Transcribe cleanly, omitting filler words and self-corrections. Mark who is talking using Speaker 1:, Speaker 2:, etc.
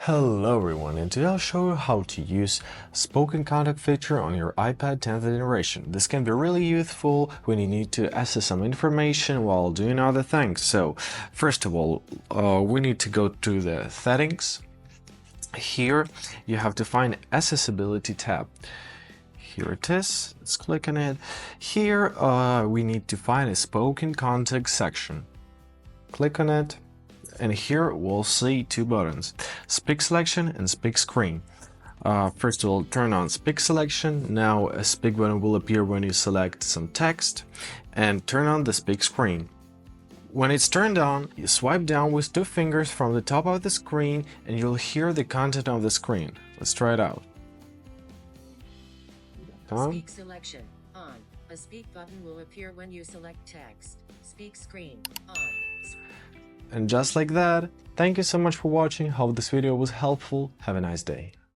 Speaker 1: Hello everyone, and today I'll show you how to use spoken contact feature on your iPad 10th generation. This can be really useful when you need to access some information while doing other things. So first of all, we need to go to the settings. Here you have to find accessibility tab. Here it is, let's click on it. Here we need to find a spoken contact section. Click on it. And here we'll see two buttons, speak selection and speak screen. First of all, turn on speak selection. Now a speak button will appear when you select some text, and turn on the speak screen. When it's turned on, you swipe down with two fingers from the top of the screen and you'll hear the content of the screen. Let's try it out.
Speaker 2: Speak selection on. A speak button will appear when you select text. Speak screen on.
Speaker 1: And just like that, thank you so much for watching. Hope this video was helpful. Have a nice day.